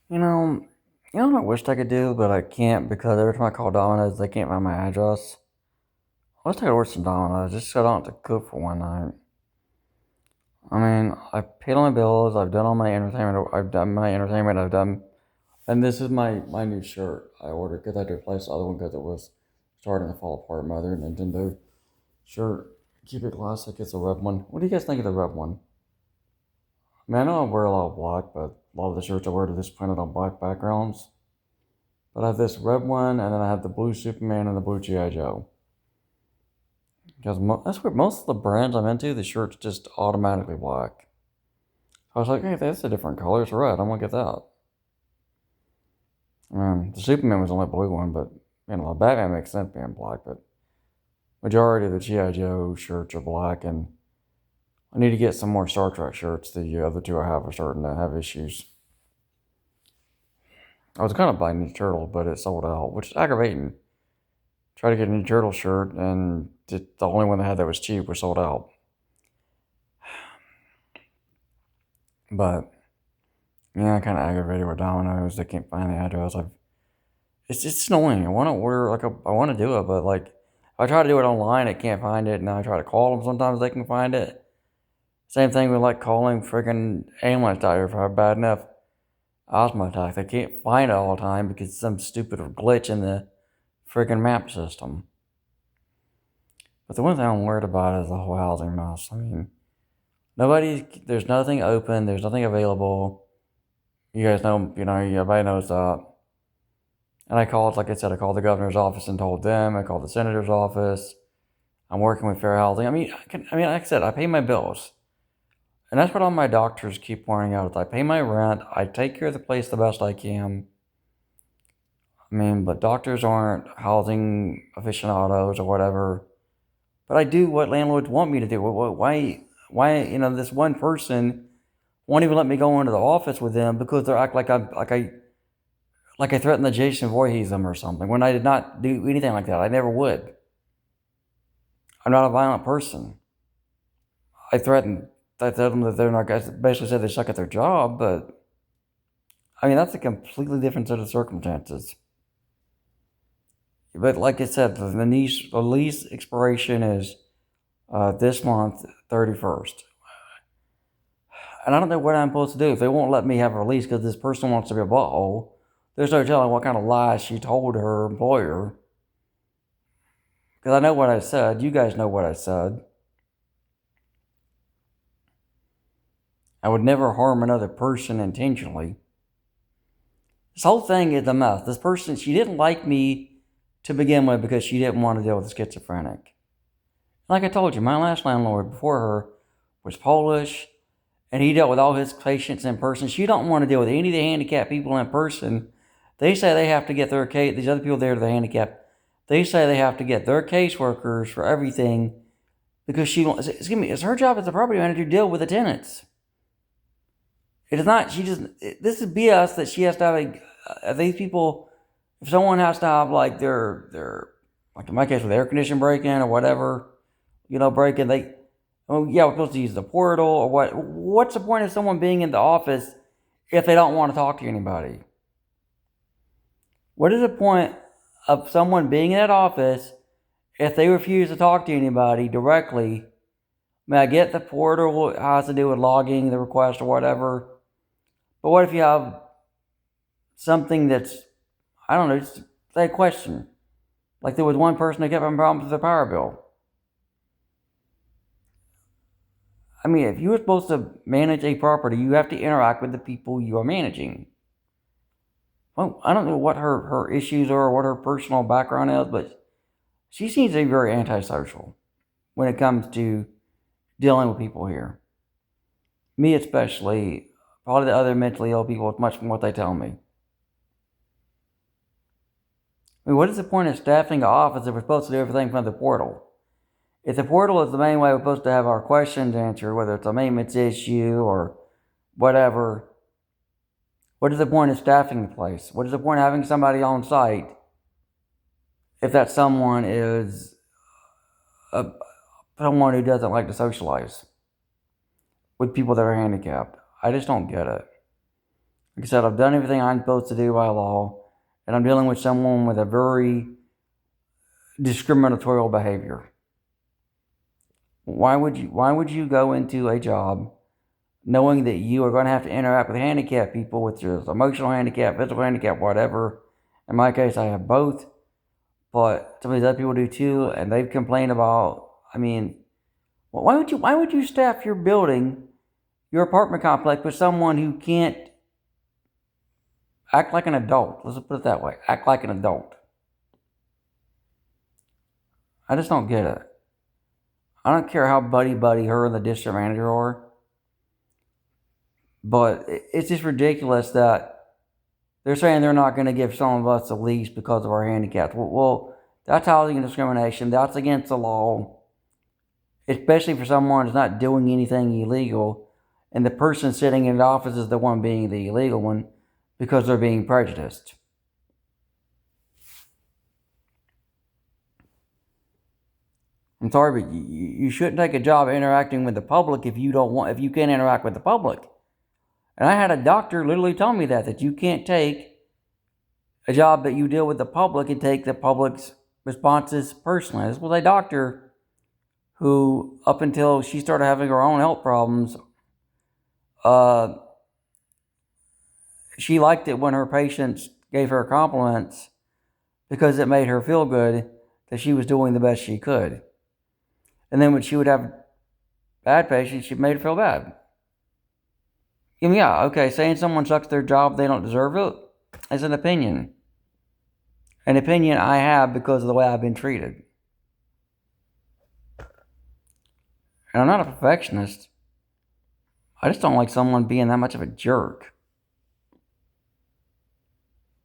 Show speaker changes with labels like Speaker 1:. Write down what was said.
Speaker 1: You know, I wished I could do, but I can't because every time I call Domino's, they can't find my address. I wish I could order some Domino's just so I don't have to cook for one night. I mean, I've paid all my bills, I've done all my entertainment, I've done, and this is my new shirt I ordered because I had to replace the other one because it was starting to fall apart. My other Nintendo shirt, keep it classic, it's a red one. What do you guys think of the red one? I mean, I know I wear a lot of black, but a lot of the shirts I wear are just printed on black backgrounds. But I have this red one, and then I have the blue Superman and the blue G.I. Joe. Because that's where most of the brands I'm into, the shirt's just automatically black. I was like, hey, that's a different color. It's red. I'm going to get that. I mean, the Superman was only blue one, but, the Batman makes sense being black, but majority of the G.I. Joe shirts are black, and I need to get some more Star Trek shirts. The other two I have are starting to have issues. I was going to buy a Ninja Turtle, but it sold out, which is aggravating. Tried to get a Ninja Turtle shirt, and the only one they had that was cheap was sold out. But yeah, kind of aggravated with Domino's. They can't find the address. It's just annoying. I want to order I want to do it, but I try to do it online, it can't find it, and then I try to call them. Sometimes they can find it. Same thing with calling freaking ambulance doctor if I have bad enough asthma attack. They can't find it all the time because some stupid glitch in the freaking map system. But the one thing I'm worried about is the whole housing mess. I mean, there's nothing open, there's nothing available. You guys know, everybody knows that. And I called, like I said, I called the governor's office and told them. I called the senator's office. I'm working with fair housing. Like I said, I pay my bills. And that's what all my doctors keep pointing out. Is I pay my rent. I take care of the place the best I can. But doctors aren't housing aficionados or whatever. But I do what landlords want me to do. This one person won't even let me go into the office with them because they act like I threatened to Jason Voorhees them or something when I did not do anything like that. I never would. I'm not a violent person. I threatened. I told them that they're not guys. Basically said they suck at their job, but that's a completely different set of circumstances. But like I said, the lease expiration is this month, 31st. And I don't know what I'm supposed to do if they won't let me have a release because this person wants to be a butthole. There's no telling what kind of lies she told her employer. Because I know what I said. You guys know what I said. I would never harm another person intentionally. This whole thing is a mess. This person, she didn't like me to begin with because she didn't want to deal with a schizophrenic. Like I told you, my last landlord before her was Polish, and he dealt with all his patients in person. She don't want to deal with any of the handicapped people in person. They say they have to get their case. These other people there, the handicapped, they say they have to get their caseworkers for everything because she wants. Excuse me, it's her job as a property manager to deal with the tenants. It is not. This is BS that she has to have these people. If someone has to have their like in my case with air conditioning break in or whatever, break in they. Oh yeah, we're supposed to use the portal or what? What's the point of someone being in the office if they don't want to talk to anybody? What is the point of someone being in that office if they refuse to talk to anybody directly? I get the portal has to do with logging the request or whatever. But what if you have something that's, I don't know, just say a question. Like there was one person that kept having problems with their power bill. If you were supposed to manage a property, you have to interact with the people you are managing. Well, I don't know what her issues are or what her personal background is, but she seems to be very antisocial when it comes to dealing with people here. Me especially, probably the other mentally ill people, it's much from what they tell me. What is the point of staffing the office if we're supposed to do everything from the portal? If the portal is the main way we're supposed to have our questions answered, whether it's a maintenance issue or whatever, what is the point of staffing the place? What is the point of having somebody on site if that someone is someone who doesn't like to socialize with people that are handicapped? I just don't get it. Like I said, I've done everything I'm supposed to do by law, and I'm dealing with someone with a very discriminatorial behavior. Why would you go into a job knowing that you are going to have to interact with handicapped people, with your emotional handicap, physical handicap, whatever? In my case, I have both, but some of these other people do too, and they've complained about. I mean, why would you staff your building, your apartment complex, with someone who can't act like an adult? Let's put it that way. Act like an adult. I just don't get it. I don't care how buddy her and the district manager are, but it's just ridiculous that they're saying they're not going to give some of us a lease because of our handicaps. Well, that's housing discrimination. That's against the law, especially for someone who's not doing anything illegal, and the person sitting in the office is the one being the illegal one because they're being prejudiced. I'm sorry, but you shouldn't take a job interacting with the public if you can't interact with the public. And I had a doctor literally tell me that you can't take a job that you deal with the public and take the public's responses personally. This was a doctor who, up until she started having her own health problems, she liked it when her patients gave her compliments because it made her feel good that she was doing the best she could. And then when she would have bad patients, she made her feel bad. Yeah, okay, saying someone sucks their job, they don't deserve it, is an opinion. An opinion I have because of the way I've been treated. And I'm not a perfectionist. I just don't like someone being that much of a jerk.